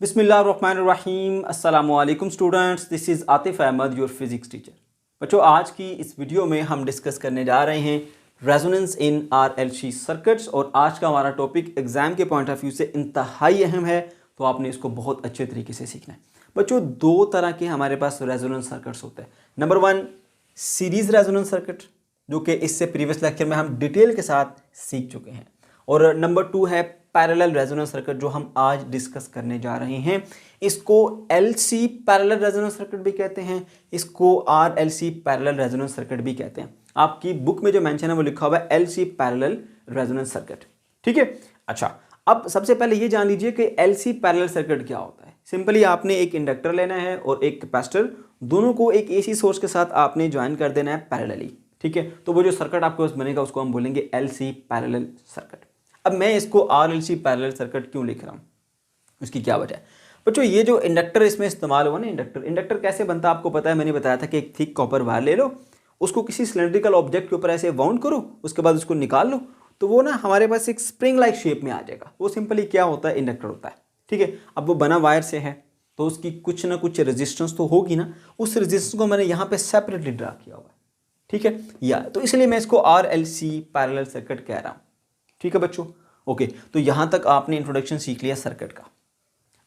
बिस्मिल्लाहिर्रहमानिर्रहीम अस्सलामुअलैकुम students, this is Atif Ahmad your physics teacher. बच्चों, आज की इस वीडियो में हम डिस्कस करने जा रहे हैं रेजोनेंस इन आरएलसी सर्किट्स और आज का हमारा टॉपिक एग्जाम के पॉइंट ऑफ व्यू से इंतहाई अहम है, तो आपने इसको बहुत अच्छे तरीके से सीखना है। बच्चों, दो तरह के हमारे पास रेजोनेंस सर्किट्स होते हैं। Number one, series resonance circuit, जो कि इससे प्रीवियस लेक्चर में हम डिटेल के साथ सीख चुके हैं, और नंबर टू है पैरेलल रेजोनेंस सर्किट, जो हम आज डिस्कस करने जा रहे हैं। इसको एलसी पैरेलल रेजोनेंस सर्किट भी कहते हैं, इसको आरएलसी पैरेलल रेजोनेंस सर्किट भी कहते हैं। आपकी बुक में जो मेंशन है वो लिखा हुआ है एलसी पैरेलल रेजोनेंस सर्किट। ठीक है, अच्छा, अब सबसे पहले ये जान लीजिए कि एलसी पैरेलल सर्किट क्या होता है। सिंपली आपने एक इंडक्टर लेना है और एक कैपेसिटर, दोनों को एक एसी सोर्स के साथ आपने ज्वाइन कर देना है पैरेलली। ठीक है, तो वो जो सर्किट आपके पास बनेगा उसको हम बोलेंगे एलसी पैरेलल सर्किट। अब मैं इसको आरएलसी पैरेलल सर्किट क्यों लिख रहा हूँ, उसकी क्या वजह है। बच्चों, ये जो इंडक्टर इसमें इस्तेमाल हुआ ना, इंडक्टर कैसे बनता है आपको पता है। मैंने बताया था कि एक थिक कॉपर वायर ले लो, उसको किसी सिलेंड्रिकल ऑब्जेक्ट के ऊपर ऐसे वाउंड करो, उसके बाद उसको निकाल लो, तो वो ना हमारे पास एक स्प्रिंग लाइक शेप में आ जाएगा। वो सिंपली क्या होता है, इंडक्टर होता है। ठीक है, अब वो बना वायर से है तो उसकी कुछ ना कुछ रेजिस्टेंस तो होगी ना, उस रेजिस्टेंस को मैंने यहाँ पे सेपरेटली ड्रा किया हुआ है। ठीक है, या तो इसलिए मैं इसको आरएलसी पैरेलल सर्किट कह रहा हूँ। ठीक है बच्चों, ओके, तो यहाँ तक आपने इंट्रोडक्शन सीख लिया सर्किट का।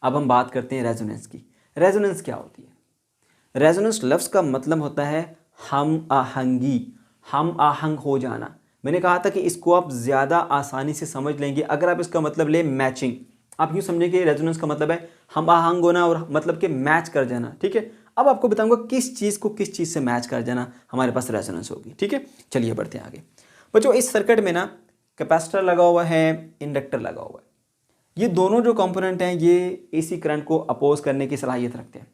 अब हम बात करते हैं रेजोनेंस की। रेजोनेंस क्या होती है? रेजोनेंस लफ्ज़ का मतलब होता है हम आहंगी, हम आहंग हो जाना। मैंने कहा था कि इसको आप ज़्यादा आसानी से समझ लेंगे अगर आप इसका मतलब ले मैचिंग। आप यूँ समझें कि रेजोनेंस का मतलब है हम आहंग होना और मतलब कि मैच कर जाना। ठीक है, अब आपको बताऊंगा किस चीज़ को किस चीज़ से मैच कर जाना हमारे पास रेजोनेंस होगी। ठीक है, चलिए बढ़ते हैं आगे। बच्चों, इस सर्किट में ना कैपेसिटर लगा हुआ है, इंडक्टर लगा हुआ है। ये दोनों जो कंपोनेंट हैं ये एसी करंट को अपोज करने की सलाहियत रखते हैं।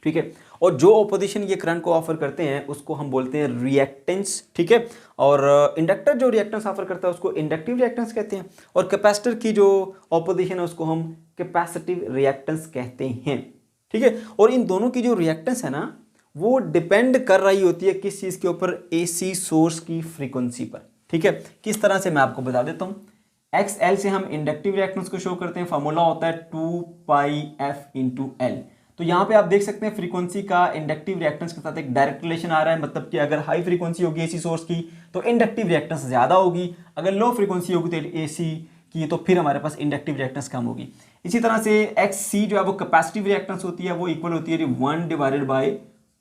ठीक है, और जो ऑपोजिशन ये करंट को ऑफर करते हैं उसको हम बोलते हैं रिएक्टेंस। ठीक है, और इंडक्टर जो रिएक्टेंस ऑफर करता है उसको इंडक्टिव रिएक्टेंस कहते हैं, और कैपेसिटर की जो ऑपोजिशन है उसको हम कैपेसिटिव रिएक्टेंस कहते हैं। ठीक है, और इन दोनों की जो रिएक्टेंस है ना, वो डिपेंड कर रही होती है किस चीज़ के ऊपर, एसी सोर्स की फ्रीक्वेंसी पर। ठीक है, किस तरह से मैं आपको बता देता हूँ। XL से हम इंडक्टिव रिएक्टेंस को शो करते हैं, फार्मूला होता है 2πf/L। तो यहाँ पे आप देख सकते हैं फ्रीक्वेंसी का इंडक्टिव रिएक्टेंस के साथ एक डायरेक्ट रिलेशन आ रहा है। मतलब कि अगर हाई फ्रीक्वेंसी होगी एसी सोर्स की तो इंडक्टिव रिएक्टेंस ज़्यादा होगी, अगर लो फ्रीक्वेंसी होगी तो एसी की तो फिर हमारे पास इंडक्टिव रिएक्टेंस कम होगी। इसी तरह से XC जो है वो कैपेसिटिव रिएक्टेंस होती है, वो इक्वल होती है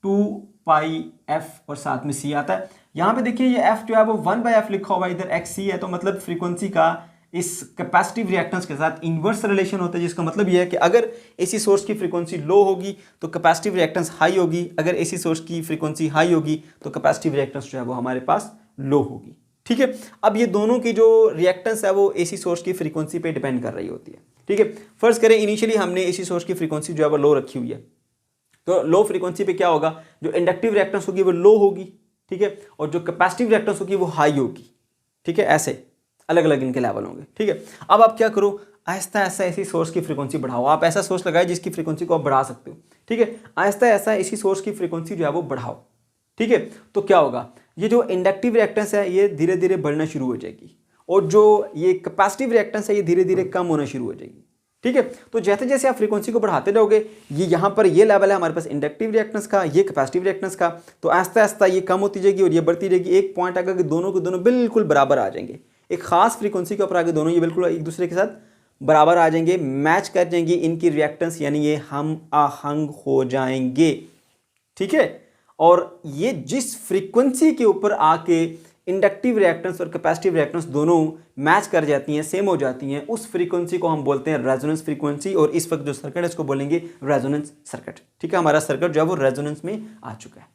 1/2πf और साथ में C आता है। यहाँ पे देखिए ये F जो है वो 1/f लिखा हुआ है, इधर XC है, तो मतलब फ्रीक्वेंसी का इस कैपेसिटिव रिएक्टेंस के साथ इन्वर्स रिलेशन होता है, जिसका मतलब ये है कि अगर एसी सोर्स की फ्रीक्वेंसी लो होगी तो कैपेसिटिव रिएक्टेंस हाई होगी, अगर एसी सोर्स की फ्रीक्वेंसी हाई होगी तो कैपेसिटिव रिएक्टेंस जो है वो हमारे पास लो होगी। ठीक है, अब ये दोनों की जो रिएक्टेंस है वो एसी सोर्स की फ्रीक्वेंसी पे डिपेंड कर रही होती है। ठीक है, फर्स्ट करें इनिशियली हमने एसी सोर्स की फ्रीक्वेंसी जो है वो लो रखी हुई है, तो लो फ्रीक्वेंसी पे क्या होगा, जो इंडक्टिव रिएक्टेंस होगी वो लो होगी। ठीक है, और जो कैपेसिटिव रिएक्टेंस होगी वो हाई होगी। ठीक है, ऐसे अलग अलग इनके लेवल होंगे। ठीक है, अब आप क्या करो, आहिस्ता आहिस्ता इसी सोर्स की फ्रीक्वेंसी बढ़ाओ। आप ऐसा सोर्स लगाए जिसकी फ्रीक्वेंसी को आप बढ़ा सकते हो। ठीक है, आहिस्ता आहिस्ता इसी सोर्स की फ्रीक्वेंसी जो है वो बढ़ाओ। ठीक है, तो क्या होगा, ये जो इंडक्टिव रिएक्टेंस है ये धीरे धीरे बढ़ना शुरू हो जाएगी, और जो ये कैपेसिटिव रिएक्टेंस है ये धीरे धीरे कम होना शुरू हो जाएगी। ठीक है, तो जैसे जैसे आप फ्रीक्वेंसी को बढ़ाते जाओगे, ये यहाँ पर ये लेवल है हमारे पास इंडक्टिव रिएक्टेंस का, ये कैपेसिटिव रिएक्टेंस का, तो आहिस्ता आहिस्ता ये कम होती जाएगी और ये बढ़ती जाएगी। एक पॉइंट आएगा कि दोनों के दोनों बिल्कुल बराबर आ जाएंगे। एक खास फ्रीक्वेंसी के ऊपर आगे दोनों ये बिल्कुल एक दूसरे के साथ बराबर आ जाएंगे, मैच कर जाएंगे इनकी रिएक्टेंस, यानी ये हम आहंग हो जाएंगे। ठीक है, और ये जिस फ्रीक्वेंसी के ऊपर आके इंडक्टिव रिएक्टेंस और कैपेसिटिव रिएक्टेंस दोनों मैच कर जाती हैं, सेम हो जाती हैं, उस फ्रीक्वेंसी को हम बोलते हैं रेजोनेंस फ्रीक्वेंसी, और इस वक्त जो सर्किट है इसको बोलेंगे रेजोनेंस सर्किट। ठीक है, हमारा सर्किट जो है वो रेजोनेंस में आ चुका है।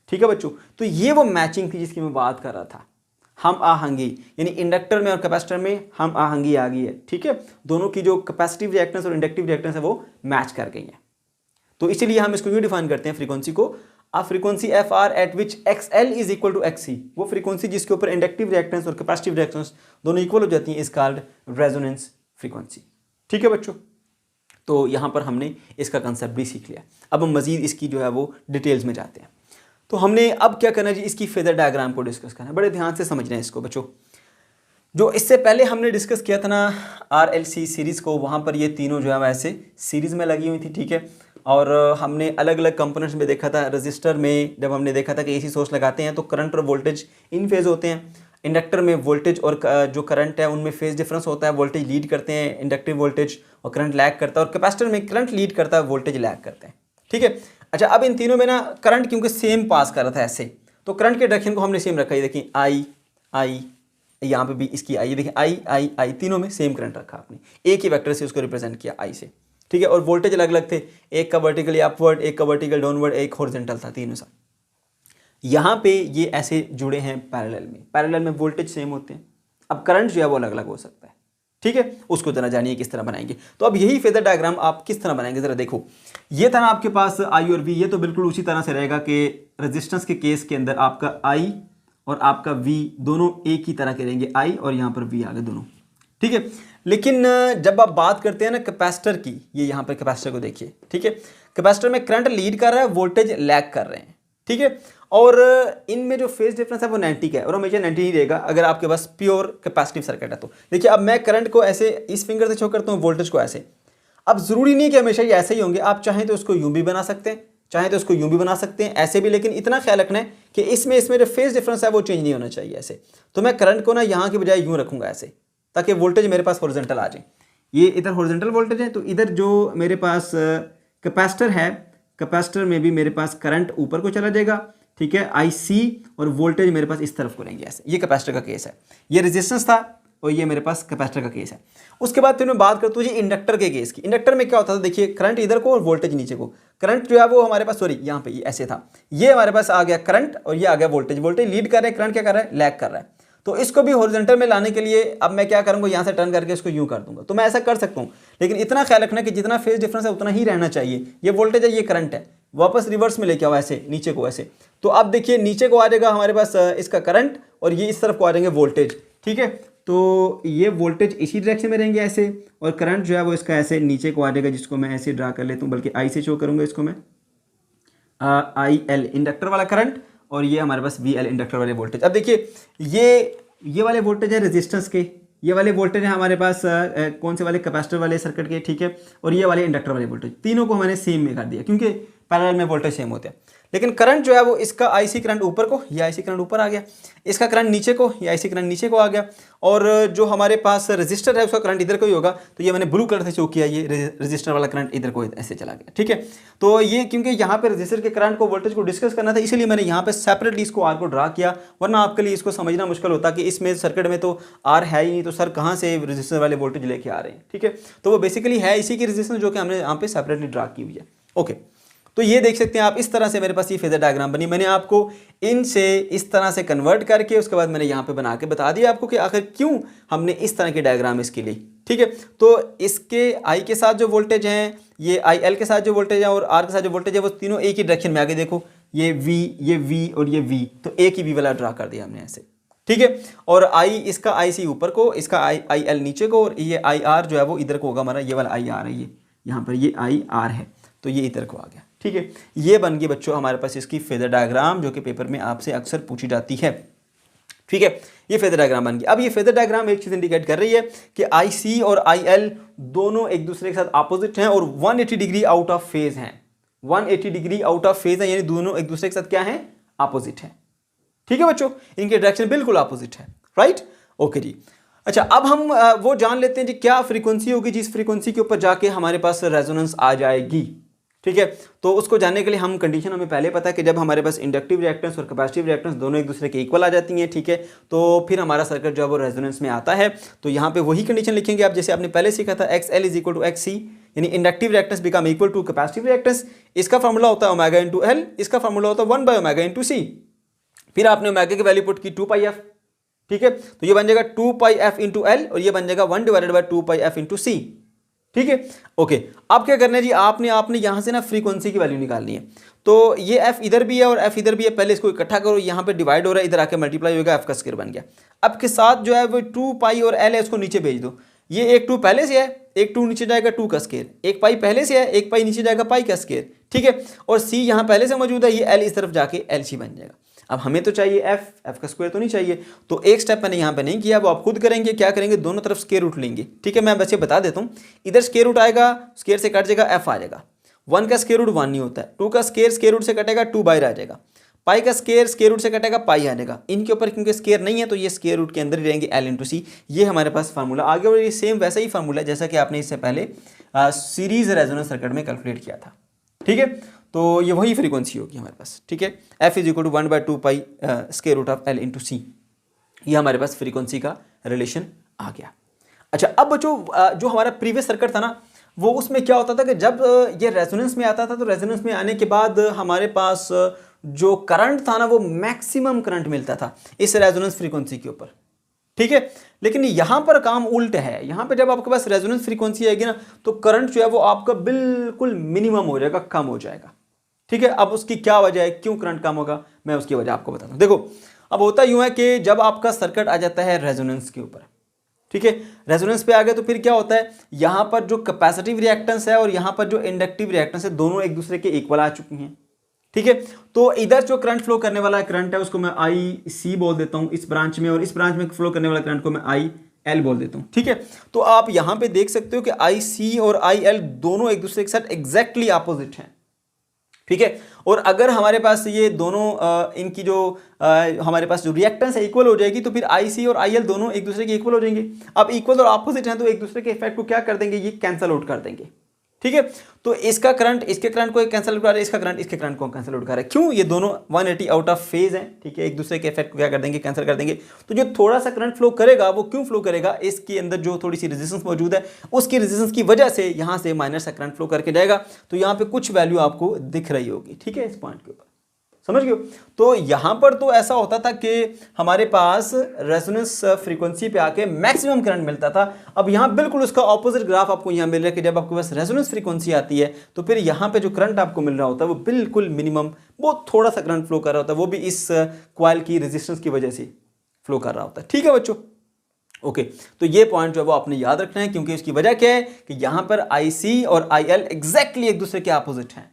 ठीक है बच्चों, तो ये वो मैचिंग थी जिसकी मैं बात कर रहा था, हम आहंगी, यानी इंडक्टर में और कैपेसिटर में हम आहंगी आ गई है। ठीक है, दोनों की जो कैपेसिटिव रिएक्टेंस और इंडक्टिव रिएक्टेंस है वो मैच कर गई है। तो इसीलिए हम इसको यूँ डिफाइन करते हैं फ्रीक्वेंसी को, a frequency fr at which xl is equal to xc, वो फ्रीक्वेंसी जिसके ऊपर इंडक्टिव रिएक्टेंस और कैपेसिटिव रिएक्टेंस दोनों इक्वल हो जाती हैं, इज कॉल्ड रेजोनेंस फ्रीक्वेंसी। ठीक है बच्चों, तो यहाँ पर हमने इसका कंसेप्ट भी सीख लिया। अब हम मजीद इसकी जो है वो डिटेल्स में जाते हैं। तो हमने अब क्या करना है जी, इसकी फेजर डायग्राम को डिस्कस करना है। बड़े ध्यान से समझना है इसको बच्चों। जो इससे पहले हमने डिस्कस किया था ना RLC सीरीज़ को, वहाँ पर ये तीनों जो है वैसे सीरीज़ में लगी हुई थी, ठीक है। और हमने अलग अलग कंपोनेंट्स में देखा था। रजिस्टर में जब हमने देखा था कि AC सोर्स लगाते हैं तो करंट और वोल्टेज इन फेज़ होते हैं। इंडक्टर में वोल्टेज और जो करंट है उनमें फेज़ डिफरेंस होता है, वोल्टेज लीड करते हैं इंडक्टिव वोल्टेज और करंट लैग करता है, और कैपेसिटर में करंट लीड करता है, वोल्टेज लैग करते हैं, ठीक है। अच्छा, अब इन तीनों में ना करंट क्योंकि सेम पास कर रहा था ऐसे, तो करंट के डायरेक्शन को हमने सेम रखा है। देखिए आई यहाँ पे भी इसकी आई, देखिए आई तीनों में सेम करंट रखा आपने, एक ही वेक्टर से उसको रिप्रेजेंट किया आई से, ठीक है। और वोल्टेज अलग अलग थे, एक का वर्टिकली अपवर्ड, एक का वर्टिकल डाउनवर्ड, एक हॉरिजॉन्टल था, तीनों सा। यहाँ पे ये ऐसे जुड़े हैं पैरेलल में वोल्टेज सेम होते हैं। अब करंट जो है वो अलग अलग हो सकता है, ठीक है। उसको जरा जानिए किस तरह बनाएंगे। तो अब यही फेजर डायग्राम आप किस तरह बनाएंगे जरा देखो। ये था ना आपके पास आई और वी, ये तो बिल्कुल उसी तरह से रहेगा कि रेजिस्टेंस के केस के अंदर आपका आई और आपका वी दोनों एक ही तरह के रहेंगे, आई और यहाँ पर वी आ गए दोनों, ठीक है। लेकिन जब आप बात करते हैं ना कैपेसिटर की, ये यहाँ पर कैपेसिटर को देखिए, ठीक है। कैपेसिटर में करंट लीड कर रहा है, वोल्टेज लैग कर रहे हैं, ठीक है। और इनमें जो फेज डिफरेंस है वो 90 का है, और हमेशा 90 ही रहेगा अगर आपके पास प्योर कैपेसिटिव सर्किट है। तो देखिए अब मैं करंट को ऐसे इस फिंगर से शो करता हूँ, वोल्टेज को ऐसे। अब जरूरी नहीं कि हमेशा ये ऐसे ही होंगे, आप चाहें तो उसको यूं भी बना सकते हैं, चाहे तो उसको यूं भी बना सकते हैं, ऐसे भी। लेकिन इतना ख्याल रखना है कि इसमें जो फेज डिफरेंस है वो चेंज नहीं होना चाहिए ऐसे। तो मैं करंट को ना यहाँ की बजाय यूं रखूंगा ऐसे, ताकि वोल्टेज मेरे पास हॉरिजॉन्टल आ जाए। ये इधर हॉरिजॉन्टल वोल्टेज है, तो इधर जो मेरे पास कैपेसिटर है, कैपेसिटर में भी मेरे पास करंट ऊपर को चला जाएगा, ठीक है, IC, और वोल्टेज मेरे पास इस तरफ को रहेंगे ऐसे। ये कैपेसिटर का केस है, ये रेजिस्टेंस था, और ये मेरे पास कैपेसिटर का केस है। उसके बाद फिर मैं बात करता हूँ जी इंडक्टर के केस की। इंडक्टर में क्या होता था, देखिए करंट इधर को और वोल्टेज नीचे को। करंट जो है वो हमारे पास, सॉरी यहाँ पे ये ऐसे था, ये हमारे पास आ गया करंट और ये आ गया वोल्टेज। वोल्टेज लीड कर रहे हैं, करंट क्या कर रहा है, लैग कर रहा है। तो इसको भी हॉरिजॉन्टल में लाने के लिए अब मैं क्या करूँगा, यहाँ से टर्न करके इसको यूँ कर दूंगा। तो मैं ऐसा कर सकता हूँ, लेकिन इतना ख्याल रखना कि जितना फेज डिफरेंस है उतना ही रहना चाहिए। ये वोल्टेज है, ये करंट है, वापस रिवर्स में लेके आओ ऐसे, नीचे को ऐसे। तो अब देखिए नीचे को आ जाएगा हमारे पास इसका करंट, और ये इस तरफ को आ जाएंगे वोल्टेज, ठीक है। तो ये वोल्टेज इसी डायरेक्शन में रहेंगे ऐसे, और करंट जो है वो इसका ऐसे नीचे को आ जाएगा, जिसको मैं ऐसे ड्रा कर लेता हूँ, बल्कि आई से शो करूँगा इसको मैं, IL इंडक्टर वाला करंट, और ये हमारे पास VL इंडक्टर वाले वोल्टेज। अब देखिए ये वाले वोल्टेज है रेजिस्टेंस के, ये वाले वोल्टेज है हमारे पास कौन से वाले, कैपेसिटर वाले सर्किट के, ठीक है। और ये वाले इंडक्टर वाले वोल्टेज, तीनों को मैंने सेम में कर दिया क्योंकि पैरेलल में वोल्टेज सेम होते हैं। लेकिन करंट जो है वो इसका IC करंट ऊपर को, ये IC करंट ऊपर आ गया, इसका करंट नीचे को, ये IC करंट नीचे को आ गया, और जो हमारे पास रजिस्टर है उसका करंट इधर को ही होगा। तो ये मैंने ब्लू कलर से शो किया, ये रजिस्टर वाला करंट इधर को ऐसे चला गया, ठीक है। तो ये क्योंकि यहाँ पे रजिस्टर के करंट को, वोल्टेज को डिस्कस करना था, इसीलिए मैंने यहाँ पे सेपरेटली इसको आर को ड्रा किया, वरना आपके लिए इसको समझना मुश्किल होता कि इसमें सर्किट में तो आर है ही नहीं, तो सर कहाँ से रजिस्टर वाले वोल्टेज लेके आ रहे हैं, ठीक है। तो वो बेसिकली है इसी की रजिस्टेंस जो कि हमने यहाँ पे सेपरेटली ड्रा की हुई है, ओके। तो ये देख सकते हैं आप, इस तरह से मेरे पास ये फेजर डायग्राम बनी। मैंने आपको इनसे इस तरह से कन्वर्ट करके उसके बाद मैंने यहाँ पे बना के बता दिया आपको कि आखिर क्यों हमने इस तरह के डायग्राम इसके लिए, ठीक है। तो इसके I के साथ जो वोल्टेज हैं, ये IL के साथ जो वोल्टेज है, और R के साथ जो वोल्टेज है, वो तीनों एक ही डायरेक्शन में आगे देखो, ये V और ये V, तो एक ही V वाला ड्रा कर दिया हमने ऐसे, ठीक है। और I इसका IC ऊपर को, इसका IL नीचे को, और ये IR जो है वो इधर को होगा हमारा, ये वाला IR है, ये यहाँ पर ये IR है, तो ये इधर को आ गया, ठीक है। ये बन गई बच्चों हमारे पास इसकी फेजर डायग्राम, जो कि पेपर में आपसे अक्सर पूछी जाती है, ठीक है। ये फेजर डायग्राम बन गई। अब ये फेजर डायग्राम एक चीज इंडिकेट कर रही है कि IC और IL दोनों एक दूसरे के साथ अपोजिट हैं और 180 डिग्री आउट ऑफ फेज हैं, 180 डिग्री आउट ऑफ फेज है, यानी दोनों एक दूसरे के साथ क्या है, अपोजिट है, ठीक है बच्चों। इनके डायरेक्शन बिल्कुल अपोजिट है, राइट, ओके जी। अच्छा, अब हम वो जान लेते हैं जी क्या फ्रीक्वेंसी होगी, जिस फ्रीक्वेंसी के ऊपर जाके हमारे पास रेजोनेंस आ जाएगी, ठीक है। तो उसको जानने के लिए हम कंडीशन हमें पहले पता है कि जब हमारे पास इंडक्टिव रिएक्टेंस और कैपेसिटिव रिएक्टेंस दोनों एक दूसरे के इक्वल आ जाती हैं, ठीक है, तो फिर हमारा सर्किट जो है वो रेजोनेंस में आता है। तो यहाँ पे वही कंडीशन लिखेंगे आप, जैसे आपने पहले सीखा था, XL is equal to XC, यानी inductive reactance become equal to capacitive reactance. इसका फॉर्मूला होता है ओमेगा इंटू L, इसका फॉर्मूला होता है 1 बाय ओमेगा इंटू C। फिर आपने ओमेगा की वैल्यू पुट की 2 पाई f, ठीक है, तो ये बन जाएगा 2 पाई f इंटू L, और ये बन जाएगा 1 डिवाइडेड बाय 2 पाई f इंटू C, ठीक है, ओके। अब क्या करना है जी, आपने यहां से ना फ्रीक्वेंसी की वैल्यू निकालनी है। तो ये f इधर भी है और f इधर भी है, पहले इसको इकट्ठा करो, यहाँ पे डिवाइड हो रहा है, इधर आके मल्टीप्लाई होगा, f का स्क्वायर बन गया। अब के साथ जो है वो 2 पाई और L है, उसको नीचे भेज दो। ये एक 2 पहले से है, एक 2 नीचे जाएगा 2 का स्क्वायर, एक पाई पहले से है, एक पाई नीचे जाएगा पाई का स्क्वायर, ठीक है। और C यहाँ पहले से मौजूद है, ये L इस तरफ जाके LC बन जाएगा। अब हमें तो चाहिए एफ का स्क्वायर तो नहीं चाहिए, तो एक स्टेप मैंने यहाँ पे नहीं किया, वो आप खुद करेंगे। क्या करेंगे, दोनों तरफ स्क्वायर रूट लेंगे। ठीक है, मैं बच्चे बता देता हूँ, इधर स्क्वायर रूट आएगा, स्क्वायर से कट जाएगा, एफ आ जाएगा। 1 का स्क्वायर रूट 1 नहीं होता है, 2 का स्क्वायर रूट से कटेगा, 2 बाहर आ जाएगा। पाई का स्क्वायर रूट से कटेगा, पाई आ जाएगा। इनके ऊपर क्योंकि स्क्वायर नहीं है तो ये स्क्वायर रूट के अंदर ही रहेंगे, एल इंटू सी। ये हमारे पास फार्मूला आ गया, और ये सेम वैसा ही फार्मूला है जैसा कि आपने इससे पहले सीरीज रेजोनेंस सर्किट में कैलकुलेट किया था। ठीक है, तो ये वही फ्रीक्वेंसी होगी हमारे पास। ठीक है, F is equal to 1/2 pi square root of L into C. ये हमारे पास फ्रीक्वेंसी का रिलेशन आ गया। अच्छा, अब जो हमारा प्रीवियस सर्किट था ना, वो उसमें क्या होता था कि जब ये रेजोनेंस में आता था तो रेजोनेंस में आने के बाद हमारे पास जो करंट था ना, वो मैक्सिमम करंट मिलता था इस रेजोनेंस फ्रीक्वेंसी के ऊपर। ठीक है, लेकिन यहां पर काम उल्ट है। यहां पे जब आपके पास रेजोनेंस फ्रीक्वेंसी आएगी ना, तो करंट जो है वो आपका बिल्कुल मिनिमम हो जाएगा, कम हो जाएगा। ठीक है, अब उसकी क्या वजह है, क्यों करंट कम होगा, मैं उसकी वजह आपको बताता हूं। देखो, अब होता यूं है कि जब आपका सर्किट आ जाता है रेजोनेंस के ऊपर, ठीक है, रेजोनेंस पे आ गया तो फिर क्या होता है, यहां पर जो कैपेसिटिव रिएक्टेंस है और यहां पर जो इंडक्टिव रिएक्टेंस है, दोनों एक दूसरे के इक्वल आ चुकी हैं। ठीक है, तो इधर जो करंट फ्लो करने वाला करंट है उसको मैं आई सी बोल देता हूं इस ब्रांच में, और इस ब्रांच में फ्लो करने वाला करंट को मैं आई एल बोल देता हूं। ठीक है, तो आप यहां पे देख सकते हो कि आई सी और आई एल दोनों एक दूसरे के साथ एग्जैक्टली ऑपोजिट हैं। ठीक है, और अगर हमारे पास ये दोनों इनकी जो हमारे पास जो रिएक्टेंस है इक्वल हो जाएगी, तो फिर आई सी और आई एल दोनों एक दूसरे के इक्वल हो जाएंगे। अब इक्वल और ऑपोजिट हैं तो एक दूसरे के इफेक्ट को क्या कर देंगे, ये कैंसल आउट कर देंगे। ठीक है, तो इसका करंट इसके करंट को कैंसिल आउट कर रहा है, इसका करंट इसके करंट को कैंसिल आउट कर रहा है। क्यों, ये दोनों 180 आउट ऑफ फेज हैं। ठीक है, एक दूसरे के इफेक्ट को क्या कर देंगे, कैंसिल कर देंगे। तो जो थोड़ा सा करंट फ्लो करेगा वो क्यों फ्लो करेगा, इसके अंदर जो थोड़ी सी रेजिस्टेंस मौजूद है, उसकी रेजिस्टेंस की वजह से यहां से माइनर सा करंट फ्लो करके जाएगा। तो यहां पे कुछ वैल्यू आपको दिख रही होगी। ठीक है, इस पॉइंट के ऊपर समझ गए। तो यहां पर तो ऐसा होता था कि हमारे पास रेजोनेंस फ्रीक्वेंसी पे आके मैक्सिमम करंट मिलता था। अब यहां बिल्कुल उसका ऑपोजिट ग्राफ आपको यहां मिल रहा है कि जब आपके पास रेजोनेंस फ्रीक्वेंसी आती है तो फिर यहां पे जो करंट आपको मिल रहा होता है वो बिल्कुल मिनिमम, बहुत थोड़ा सा करंट फ्लो कर रहा होता है, वो भी इस कॉइल की रेजिस्टेंस की वजह से फ्लो कर रहा होता है। ठीक है बच्चों, ओके, तो ये पॉइंट जो है वो आपने याद रखना है, क्योंकि इसकी वजह क्या है कि यहां पर आई सी और आई एल एग्जैक्टली एक दूसरे के अपोजिट हैं।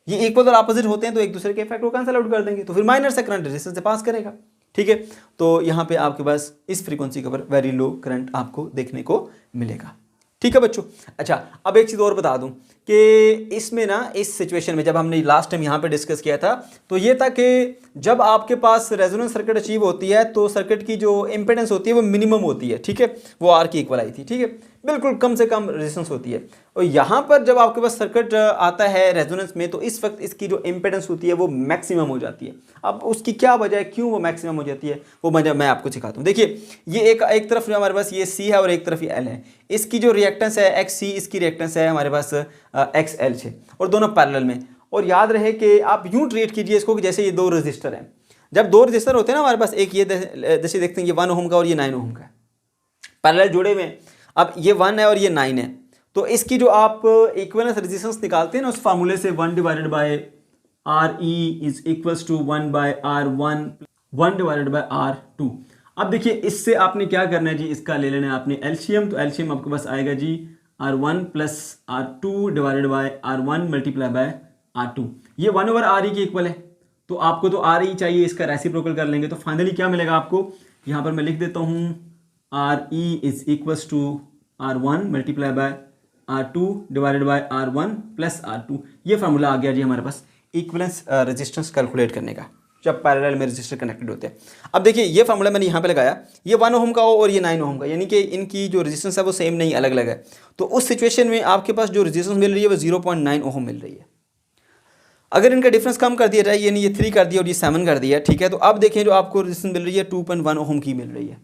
ये इक्वल और ऑपोजिट होते हैं तो एक दूसरे के इफेक्ट को कैंसिल आउट कर देंगे, तो फिर माइनर से करंट रेजिस्टेंस से पास करेगा। ठीक है, तो यहाँ पे आपके पास इस फ्रीक्वेंसी के ऊपर वेरी लो करंट आपको देखने को मिलेगा। ठीक है बच्चों, अच्छा अब एक चीज़ और बता दूं कि इसमें ना, इस सिचुएशन में जब हमने लास्ट टाइम यहाँ पे डिस्कस किया था तो ये था कि जब आपके पास रेजोनेंस सर्किट अचीव होती है तो सर्किट की जो इम्पीडेंस होती है वो मिनिमम होती है। ठीक है, वो आर की इक्वल आई थी। ठीक है, बिल्कुल कम से कम रेजिस्टेंस होती है। और यहाँ पर जब आपके पास सर्किट आता है रेजोनेंस में तो इस वक्त इसकी जो इम्पीडेंस होती है वो मैक्सिमम हो जाती है। अब उसकी क्या वजह है, क्यों वो मैक्सिमम हो जाती है, वो मैं आपको सिखाता हूँ। देखिए, ये एक तरफ जो हमारे पास ये सी है और एक तरफ ये एल है। इसकी जो रिएक्टेंस है एक्स सी, इसकी रिएक्टेंस है हमारे पास एक्स एल है, और दोनों पैरेलल में। और याद रहे कि आप यूं ट्रीट कीजिए इसको कि जैसे ये दो रजिस्टर हैं। जब दो रजिस्टर होते हैं ना हमारे पास, एक ये जैसे देखते हैं ये 1 ओम का और ये 9 ओम का, पैरेलल जुड़े हुए हैं। अब ये 1 है और ये 9 है, तो इसकी जो आप इक्विवेलेंस रेजिस्टेंस निकालते हैं ना उस फार्मूले से 1 divided by R E is equals to 1 by R 1 divided by R 2। अब देखिए, इससे आपने क्या करना है जी, इसका ले लेना है आपने एलसीएम। तो एलसीएम आपके पास आएगा जी R1 plus R2 divided by R1 multiply by R2। ये 1/RE के इक्वल है, तो आपको तो RE चाहिए, इसका रेसिप्रोकल कर लेंगे तो फाइनली क्या मिलेगा आपको, यहाँ पर मैं लिख देता हूँ RE is equals to R1 multiply by R2 divided by R1 plus R2। ये फार्मूला आ गया जी हमारे पास इक्विवेलेंस रेजिस्टेंस कैलकुलेट करने का, जब पैरेलल में रेजिस्टर कनेक्टेड होते हैं। अब देखिए, ये फार्मूला मैंने यहाँ पे लगाया, ये 1 ओम का हो और ये 9 ओम का, यानी कि इनकी जो रेजिस्टेंस है वो सेम नहीं, अलग अलग है। तो उस सिचुएशन में आपके पास जो रेजिस्टेंस मिल रही है वो 0.9 ओम मिल रही है। अगर इनका डिफरेंस कम कर दिया जाए, यानी ये 3 कर दिया और ये 7 कर दिया, ठीक है, तो अब देखें जो आपको रेजिस्टेंस मिल रही है 2.1 ओम की मिल रही है।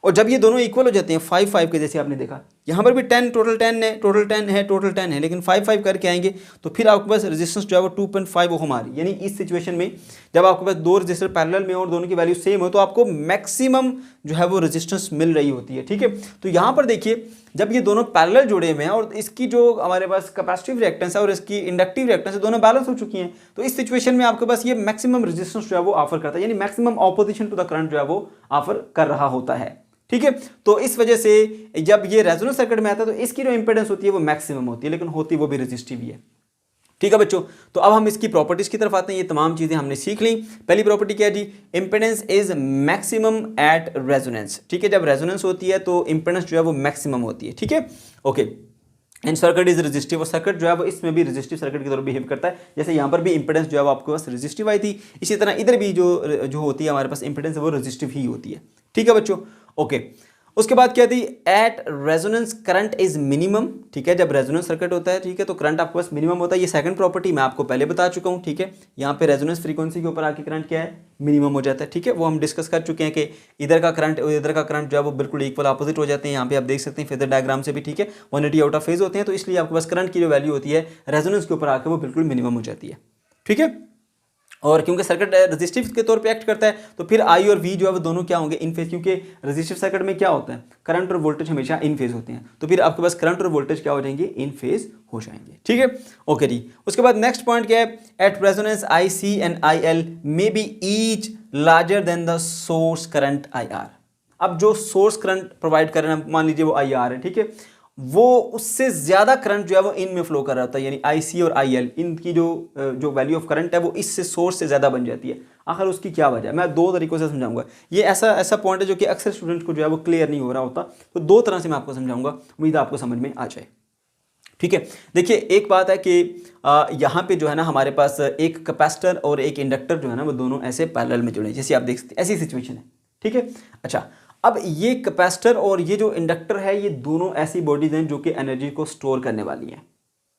और जब ये दोनों इक्वल हो जाते हैं 5 के जैसे आपने देखा, यहाँ पर भी 10 टोटल 10 है, लेकिन 5 करके आएंगे तो फिर आपके पास रेजिस्टेंस जो है वो 2.5 ओम आ रही है। यानी इस सिचुएशन में जब आपके पास दो रेजिस्टर पैरेलल में और दोनों की वैल्यू सेम हो तो आपको मैक्सिमम जो है वो रेजिस्टेंस मिल रही होती है। ठीक है, तो यहाँ पर देखिए, जब ये दोनों पैरेलल जुड़े हुए हैं और इसकी जो हमारे पास कैपेसिटिव रिएक्टेंस है और इसकी इंडक्टिव रिएक्टेंस है, दोनों बैलेंस हो चुकी हैं, तो इस सिचुएशन में आपके पास ये मैक्सिमम रेजिस्टेंस जो है वो ऑफर करता है, यानी maximum opposition to the current जो है वो ऑफर कर रहा होता है। ठीक है, तो इस वजह से जब ये रेजोनेंस सर्किट में आता है तो इसकी जो इंपेडेंस होती है वो मैक्सिमम होती है, लेकिन होती वो भी रेजिस्टिव ही है। ठीक है बच्चों, तो अब हम इसकी प्रॉपर्टीज की तरफ आते हैं। ये तमाम चीजें हमने सीख ली। पहली प्रॉपर्टी क्या है जी, impedance is maximum at resonance. ठीक है, जब रेजोनेंस होती है तो इंपेडेंस जो है वो मैक्सिमम होती है। ठीक है, okay. And circuit is resistive, और सर्किट जो है वो इसमें भी रेजिस्टिव सर्किट की तरह बिहेव करता है। जैसे यहाँ पर भी इंपेडेंस जो है वो आपके पास रेजिस्टिव आई थी, इसी तरह इधर भी जो होती है हमारे पास इंपेडेंस वो रेजिस्टिव ही होती है। ठीक है बच्चों, ओके। उसके बाद क्या थी, at resonance current is minimum. ठीक है, जब रेजोनेंस सर्किट होता है, ठीक है, तो करंट आपके पास मिनिमम होता है। ये सेकंड प्रॉपर्टी मैं आपको पहले बता चुका हूँ। ठीक है, यहाँ पे रेजोनेंस फ्रीक्वेंसी के ऊपर आके करंट क्या है, मिनिमम हो जाता है। ठीक है, वो हम डिस्कस कर चुके हैं कि इधर का करंट और इधर का करंट जो है वो बिल्कुल इक्वल अपोजिट हो जाते हैं। यहाँ पे आप देख सकते हैं फेजर डायग्राम से भी। ठीक है, 180 आउट ऑफ फेज होते हैं, तो इसलिए आपके पास करंट की जो वैल्यू होती है रेजोनेंस के ऊपर आके वो बिल्कुल मिनिमम हो जाती है। ठीक है, और क्योंकि सर्किट रेजिस्टिव के तौर पे एक्ट करता है तो फिर आई और वी जो है वो दोनों क्या होंगे, इन फेज। क्योंकि रेजिस्टिव सर्किट में क्या होता है, करंट और वोल्टेज हमेशा इन फेज होते हैं, तो फिर आपके पास करंट और वोल्टेज क्या हो जाएंगे, इन फेज हो जाएंगे। ठीक है, ओके जी। उसके बाद नेक्स्ट पॉइंट क्या है, at resonance I C and I L may be each larger than the source current I R. अब जो सोर्स करंट प्रोवाइड कर रहे हैं, मान लीजिए वो आई आर है, ठीक है, वो उससे ज्यादा करंट जो है वो इन में फ्लो कर रहा होता है, यानी आई सी और आई एल, इनकी जो वैल्यू ऑफ करंट है वो इससे सोर्स से ज्यादा बन जाती है। आखिर उसकी क्या वजह है, मैं दो तरीकों से समझाऊंगा। ये ऐसा पॉइंट है जो कि अक्सर स्टूडेंट को जो है वो क्लियर नहीं हो रहा होता, तो दो तरह से मैं आपको समझाऊंगा, उम्मीद आपको समझ में आ जाए। ठीक है, देखिए एक बात है कि यहाँ पे जो है ना हमारे पास एक कैपेसिटर और एक इंडक्टर जो है ना वो दोनों ऐसे पैरेलल में जुड़े हैं, जैसे आप देख सकते हैं ऐसी सिचुएशन है। ठीक है, अच्छा, अब ये कैपेसिटर और ये जो इंडक्टर है ये दोनों ऐसी बॉडीज हैं जो कि एनर्जी को स्टोर करने वाली हैं,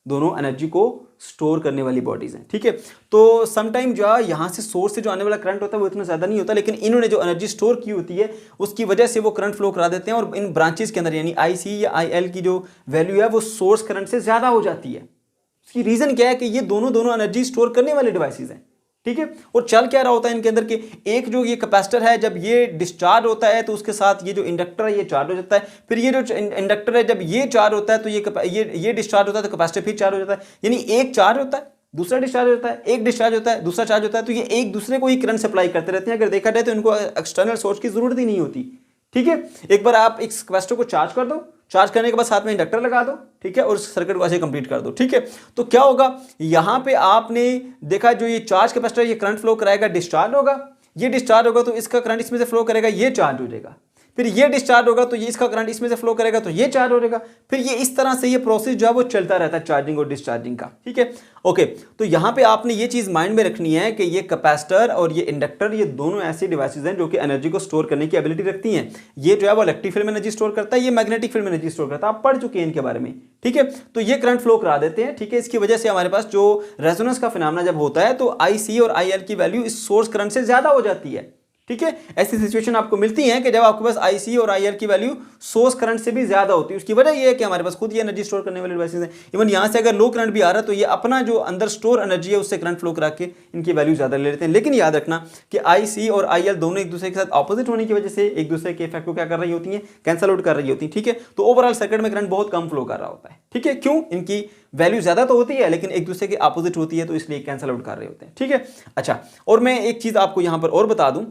दोनों एनर्जी को स्टोर करने वाली बॉडीज हैं। ठीक है, तो समटाइम जो है यहाँ से सोर्स से जो आने वाला करंट होता है वो इतना ज़्यादा नहीं होता, लेकिन इन्होंने जो एनर्जी स्टोर की होती है उसकी वजह से वो करंट फ्लो करा देते हैं, और इन ब्रांचेस के अंदर यानी आई सी या आई एल की जो वैल्यू है वो सोर्स करंट से ज़्यादा हो जाती है। इसकी रीज़न क्या है कि ये दोनों एनर्जी स्टोर करने वाले डिवाइसेज हैं। ठीक है, और चल क्या रहा होता है इनके अंदर के, एक जो ये कैपेसिटर है जब ये डिस्चार्ज होता है तो उसके साथ ये जो इंडक्टर है ये चार्ज हो जाता है, फिर ये जो इंडक्टर है जब ये चार्ज होता है तो ये डिस्चार्ज होता है तो कैपेसिटर फिर चार्ज हो जाता है। यानी एक चार्ज होता है, दूसरा डिस्चार्ज होता है, एक डिस्चार्ज होता है, दूसरा चार्ज होता है, तो ये एक दूसरे को ही करंट सप्लाई करते रहते हैं। अगर देखा जाए तो इनको एक्सटर्नल सोर्स की जरूरत ही नहीं होती। ठीक है, एक बार आप इस कैपेसिटर को चार्ज कर दो, चार्ज करने के बाद साथ में इंडक्टर लगा दो, ठीक है, और उस सर्किट को ऐसे कंप्लीट कर दो। ठीक है, तो क्या होगा, यहां पे आपने देखा जो ये चार्ज कैपेसिटर ये करंट फ्लो कराएगा, डिस्चार्ज होगा, ये डिस्चार्ज होगा तो इसका करंट इसमें से फ्लो करेगा, ये चार्ज हो जाएगा, फिर ये डिस्चार्ज होगा तो ये इसका करंट इसमें से फ्लो करेगा तो ये चार्ज हो जाएगा, फिर ये इस तरह से ये प्रोसेस जो है वो चलता रहता है चार्जिंग और डिस्चार्जिंग का। ठीक है, ओके, तो यहां पे आपने ये चीज माइंड में रखनी है कि ये कैपेसिटर और ये इंडक्टर ये दोनों ऐसी डिवाइसेज हैं जो कि एनर्जी को स्टोर करने की एबिलिटी रखती हैं। ये जो है वो इलेक्ट्रिक फील्ड में एनर्जी स्टोर करता है, ये मैग्नेटिक फील्ड में एनर्जी स्टोर करता है, आप पढ़ चुके हैं इनके बारे में। ठीक है, तो ये करंट फ्लो करा देते हैं। ठीक है, इसकी वजह से हमारे पास जो रेजोनेंस का फिनोमेना जब होता है तो आई सी और आई एल की वैल्यू इस सोर्स करंट से ज्यादा हो जाती है। ठीक है, ऐसी सिचुएशन आपको मिलती है कि जब आपके पास आईसी और आईएल की वैल्यू सोर्स करंट से भी ज्यादा होती है। उसकी वजह यह है कि हमारे पास खुद ये एनर्जी स्टोर करने वाले डिवाइसेस हैं। इवन यहां से अगर लो करंट भी आ रहा है तो ये अपना जो अंदर स्टोर एनर्जी है उससे करंट फ्लो करा के इनकी वैल्यू ज्यादा ले लेते हैं। लेकिन याद रखना कि आईसी और आईएल दोनों एक दूसरे के साथ ऑपोजिट होने की वजह से एक दूसरे के इफेक्ट को क्या कर रही होती है, कैंसल आउट कर रही होती है। ठीक है, तो ओवरऑल सर्किट में करंट बहुत कम फ्लो कर रहा होता है। ठीक है, क्यों, इनकी वैल्यू ज्यादा तो होती है लेकिन एक दूसरे के अपोजिट होती है, तो इसलिए कैंसल आउट कर रहे होते हैं। ठीक है, अच्छा, और मैं एक चीज आपको यहां पर और बता दूं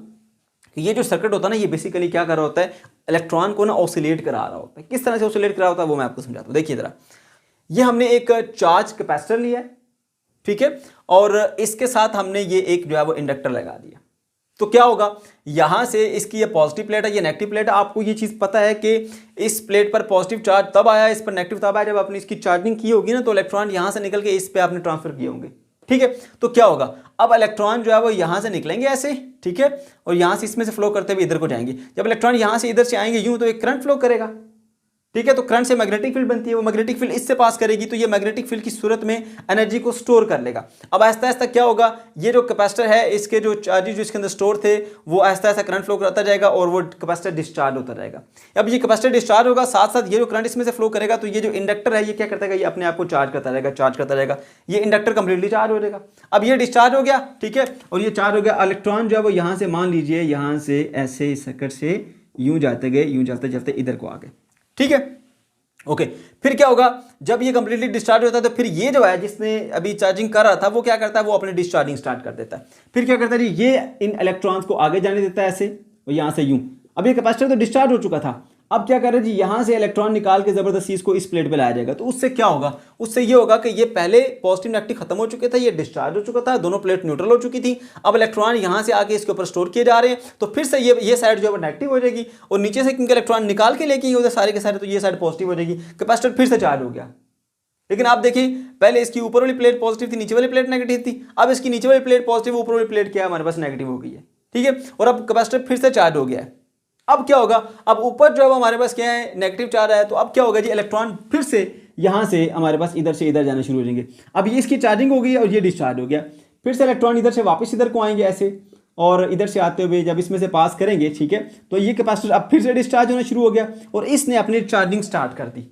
कि ये जो सर्किट होता है ना ये बेसिकली क्या कर रहा होता है, इलेक्ट्रॉन को ना ऑसिलेट करा रहा होता है। किस तरह से ऑसिलेट करा होता है वो मैं आपको समझाता हूं। देखिए जरा, ये हमने एक चार्ज कैपेसिटर लिया है, ठीक है, और इसके साथ हमने ये एक जो है वो इंडक्टर लगा दिया। तो क्या होगा, यहां से इसकी ये पॉजिटिव प्लेट है, ये नेगेटिव प्लेट है। आपको ये चीज पता है कि इस प्लेट पर पॉजिटिव चार्ज तब आया, इस पर नेगेटिव तब आया जब आपने इसकी चार्जिंग की होगी ना, तो इलेक्ट्रॉन यहां से निकल के इस पे आपने ट्रांसफर किए होंगे। ठीक है, तो क्या होगा, अब इलेक्ट्रॉन जो है वो यहां से निकलेंगे ऐसे, ठीक है, और यहां से इसमें से फ्लो करते हुए इधर को जाएंगे। जब इलेक्ट्रॉन यहां से इधर से आएंगे यूं तो एक करंट फ्लो करेगा। ठीक है, तो करंट से मैग्नेटिक फील्ड बनती है, वो मैग्नेटिक फील्ड इससे पास करेगी, तो ये मैग्नेटिक फील्ड की सूरत में एनर्जी को स्टोर कर लेगा। अब आहिस्ता आहिस्ता क्या होगा, ये जो कैपेसिटर है इसके जो चार्जेस जो इसके अंदर स्टोर थे वो आहिस्ता आहिस्ता करंट फ्लो करता जाएगा और वो कैपेसिटर डिस्चार्ज होता रहेगा। अब ये कैपेसिटर डिस्चार्ज होगा, साथ साथ ये जो करंट इसमें से फ्लो करेगा, तो ये जो इंडक्टर है ये क्या करता है, ये अपने आप को चार्ज करता रहेगा, चार्ज करता रहेगा। ये इंडक्टर कंप्लीटली चार्ज हो जाएगा। अब ये डिस्चार्ज हो गया, ठीक है, और ये चार्ज हो गया। इलेक्ट्रॉन जो है वो यहां से मान लीजिए यहां से ऐसे सर्किट से यूं जाते गए, यूं चलते चलते इधर को आ गए। ठीक है, ओके, फिर क्या होगा, जब ये कंप्लीटली डिस्चार्ज होता है तो फिर ये जो है जिसने अभी चार्जिंग कर रहा था वो क्या करता है, वो अपनी डिस्चार्जिंग स्टार्ट कर देता है। फिर क्या करता है जी, ये इन इलेक्ट्रॉन्स को आगे जाने देता है ऐसे, और यहां से यूं। अब ये कैपेसिटर तो डिस्चार्ज हो चुका था, अब क्या कर रहे हैं जी, यहाँ से इलेक्ट्रॉन निकाल के जबरदस्ती इसको इस प्लेट पे लाया जाएगा। तो उससे क्या होगा, उससे ये होगा कि ये पहले पॉजिटिव नेगेटिव खत्म हो चुके थे, ये डिस्चार्ज हो चुका था, दोनों प्लेट न्यूट्रल हो चुकी थी। अब इलेक्ट्रॉन यहाँ से आके इसके ऊपर स्टोर किए जा रहे हैं, तो फिर से ये साइड जो है नेगेटिव हो जाएगी और नीचे से क्योंकि इलेक्ट्रॉन निकाल के लेके उधर सारे के सारे, तो ये साइड पॉजिटिव हो जाएगी, कैपेसिटर फिर से चार्ज हो गया। लेकिन आप देखिए पहले इसकी ऊपर वाली प्लेट पॉजिटिव थी, नीचे वाली प्लेट नेगेटिव थी। अब इसकी नीचे वाली प्लेट पॉजिटिव, ऊपर वाली प्लेट क्या है हमारे पास नेगेटिव हो गई है, ठीक है। और अब कैपेसिटर फिर से चार्ज हो गया है। अब क्या होगा, अब ऊपर जो है हमारे पास क्या है, नेगेटिव चार्ज है। तो अब क्या होगा जी, इलेक्ट्रॉन फिर से यहाँ से हमारे पास इधर से इधर जाना शुरू हो जाएंगे। अब ये इसकी चार्जिंग हो गई और ये डिस्चार्ज हो गया। फिर से इलेक्ट्रॉन इधर से वापस इधर को आएंगे ऐसे, और इधर से आते हुए जब इसमें से पास करेंगे, ठीक है, तो ये कैपेसिटर अब फिर से डिस्चार्ज होना शुरू हो गया और इसने अपनी चार्जिंग स्टार्ट कर दी,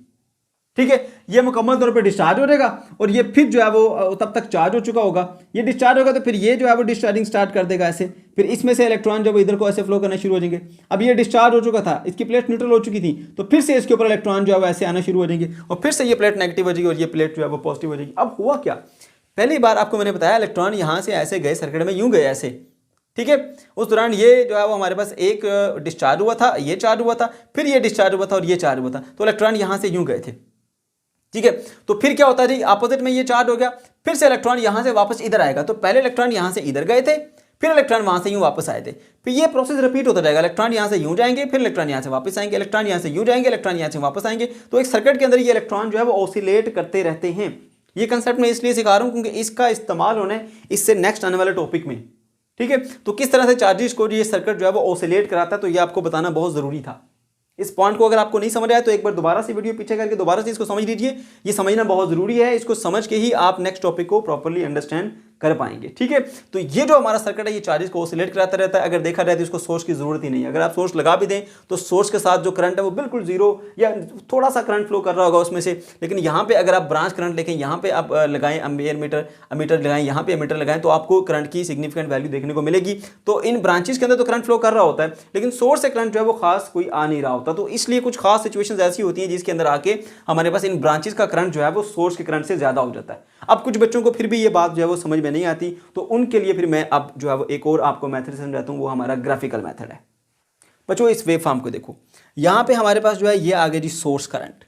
ठीक है। ये मुकम्मल तौर पे डिस्चार्ज हो जाएगा और ये फिर जो है वो तब तक चार्ज हो चुका होगा। ये डिस्चार्ज होगा तो फिर ये जो है वो डिस्चार्जिंग स्टार्ट कर देगा ऐसे। फिर इसमें से इलेक्ट्रॉन जब इधर को ऐसे फ्लो करना शुरू हो जाएंगे। अब ये डिस्चार्ज हो चुका था, इसकी प्लेट न्यूट्रल हो चुकी थी, तो फिर से इसके ऊपर इलेक्ट्रॉन जो है वो ऐसे आना शुरू हो जाएंगे और फिर से ये प्लेट नेगेटिव हो जाएगी और ये प्लेट जो है वो पॉजिटिव हो जाएगी। अब हुआ क्या, पहली बार आपको मैंने बताया इलेक्ट्रॉन यहाँ से ऐसे गए सर्किट में, यूं गए ऐसे, ठीक है। उस दौरान ये जो है वो हमारे पास एक डिस्चार्ज हुआ था, ये चार्ज हुआ था, फिर ये डिस्चार्ज हुआ था और ये चार्ज हुआ था। तो इलेक्ट्रॉन यहाँ से यूं गए थे, ठीक है। तो फिर क्या होता है जी, अपोजिट में ये चार्ज हो गया, फिर से इलेक्ट्रॉन यहां से वापस इधर आएगा। तो पहले इलेक्ट्रॉन यहां से इधर गए थे, फिर इलेक्ट्रॉन वहां से यूं वापस आए थे। फिर ये प्रोसेस रिपीट होता जाएगा, इलेक्ट्रॉन यहां से यूं जाएंगे, फिर इलेक्ट्रॉन यहां से वापस आएंगे, इलेक्ट्रॉन यहां से यूं जाएंगे, इलेक्ट्रॉन यहां से वापस आएंगे। तो एक सर्किट के अंदर ये इलेक्ट्रॉन जो है वो ऑसिलेट करते रहते हैं। ये कंसेप्ट मैं इसलिए सिखा रहा हूं क्योंकि इसका इस्तेमाल होना है इससे नेक्स्ट आने वाले टॉपिक में, ठीक है। तो किस तरह से चार्जेस को ये सर्किट जो है वो ऑसिलेट कराता है, तो ये आपको बताना बहुत जरूरी था। इस पॉइंट को अगर आपको नहीं समझ आया तो एक बार दोबारा से वीडियो पीछे करके दोबारा से इसको समझ लीजिए। ये समझना बहुत जरूरी है, इसको समझ के ही आप नेक्स्ट टॉपिक को प्रॉपर्ली अंडरस्टैंड कर पाएंगे, ठीक है। तो ये जो हमारा सर्किट है ये चार्जेस को ऑसिलेट कराता रहता है। अगर देखा जाए तो इसको सोर्स की जरूरत ही नहीं है। अगर आप सोर्स लगा भी दें तो सोर्स के साथ जो करंट है वो बिल्कुल जीरो या थोड़ा सा करंट फ्लो कर रहा होगा उसमें से। लेकिन यहाँ पे अगर आप ब्रांच करंट लेके यहाँ पे आप लगाएं अम्पेयर मीटर लगाएं, यहाँ पे एमीटर लगाएं, तो आपको करंट की सिग्निफिकेंट वैल्यू देखने को मिलेगी। तो इन ब्रांचेस के अंदर तो करंट फ्लो कर रहा होता है, लेकिन सोर्स से करंट जो है वो खास कोई आ नहीं रहा होता। तो इसलिए कुछ खास सिचुएशंस ऐसी होती हैं जिसके अंदर आके हमारे पास इन ब्रांचेस का करंट जो है वो सोर्स के करंट से ज्यादा हो जाता है। अब कुछ बच्चों को फिर भी ये बात जो है वो समझ में नहीं आती, तो उनके लिए फिर मैं अब जो है वो एक और आपको मेथड समझाता हूं, वो हमारा ग्राफिकल मेथड है। बच्चों इस वेव फॉर्म को देखो, यहां पे हमारे पास जो है ये आ गया जी सोर्स करंट,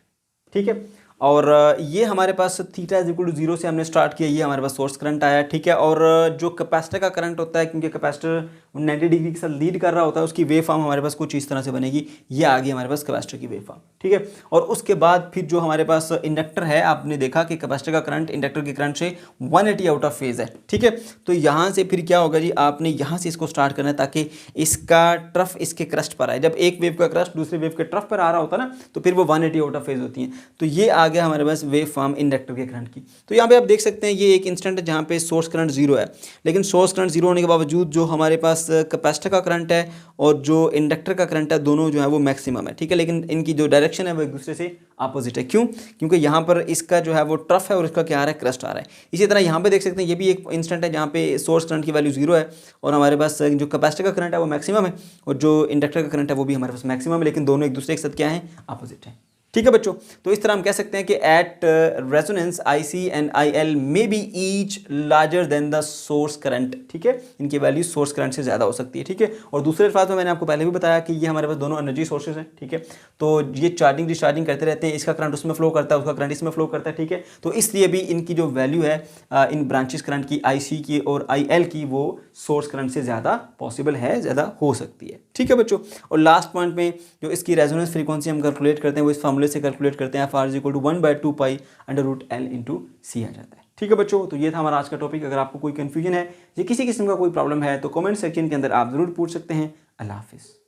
ठीक है। और ये हमारे पास थीटा इज इक्वल टू 0 से हमने स्टार्ट किया, ये हमारे पास सोर्स करंट आया, ठीक है। और जो कैपेसिटर का करंट होता है, क्योंकि कैपेसिटर 90 डिग्री के साथ लीड कर रहा होता है, उसकी वेव फॉर्म हमारे पास कुछ इस तरह से बनेगी। ये आ गई हमारे पास कैपेसिटर की वेव फॉर्म, ठीक है। और उसके बाद फिर जो हमारे पास इंडक्टर है, आपने देखा कि कैपेसिटर का करंट इंडक्टर के करंट से 180 आउट ऑफ फेज है, ठीक है। तो यहाँ से फिर क्या होगा जी, आपने यहाँ से इसको स्टार्ट करना है ताकि इसका ट्रफ इसके क्रस्ट पर आए। जब एक वेव का क्रस्ट दूसरे वेव के ट्रफ पर आ रहा होता है ना, तो फिर वो 180 आउट ऑफ फेज होती है। तो ये आ गया हमारे पास वेव फॉर्म इंडक्टर के करंट की। तो यहाँ पे आप देख सकते हैं ये एक इंस्टेंट है जहाँ पे सोर्स करंट 0 है, लेकिन सोर्स करंट 0 होने के बावजूद जो हमारे पास कैपेसिटर का करंट है और जो इंडक्टर का करंट है, दोनों जो है वो मैक्सिमम है, ठीक है। लेकिन इनकी जो डायरेक्शन है वो एक दूसरे से अपोजिट है। क्यों? क्योंकि यहाँ पर इसका जो है वो ट्रफ है और इसका क्या आ रहा है, क्रस्ट आ रहा है। इसी तरह यहाँ पे देख सकते हैं ये भी एक इंस्टेंट है जहाँ पे सोर्स करंट की वैल्यू 0 है और हमारे पास जो कैपेसिटर का करंट है वो मैक्सिमम है और जो इंडक्टर का करंट है वो भी हमारे पास मैक्सिमम है, लेकिन दोनों एक दूसरे के साथ क्या है, अपोजिट है, ठीक है बच्चों। तो इस तरह हम कह सकते हैं कि at resonance IC and IL may be each larger than the source current, ठीक है। इनकी वैल्यू सोर्स करंट से ज़्यादा हो सकती है, ठीक है। और दूसरे अल्फाज में मैंने आपको पहले भी बताया कि ये हमारे पास दोनों एनर्जी सोर्सेज हैं, ठीक है। तो ये चार्जिंग डिस्चार्जिंग करते रहते हैं, इसका करंट उसमें फ्लो करता है, उसका करंट इसमें फ्लो करता है, ठीक है। तो इसलिए भी इनकी जो वैल्यू है इन ब्रांचेस करंट की IC की और IL की, वो सोर्स करंट से ज़्यादा पॉसिबल है, ज़्यादा हो सकती है, ठीक है बच्चों। और लास्ट पॉइंट में जो इसकी रेजोनेंस फ्रीक्वेंसी हम कैलकुलेट करते हैं वो इस फार्मूले से कैलकुलेट करते हैं, FR = 1/2π√L × C आ जाता है, ठीक है बच्चों। तो ये था हमारा आज का टॉपिक। अगर आपको कोई कंफ्यूजन है या किसी किस्म का कोई प्रॉब्लम है तो कमेंट सेक्शन के अंदर आप जरूर पूछ सकते हैं। अल्लाह हाफिज़।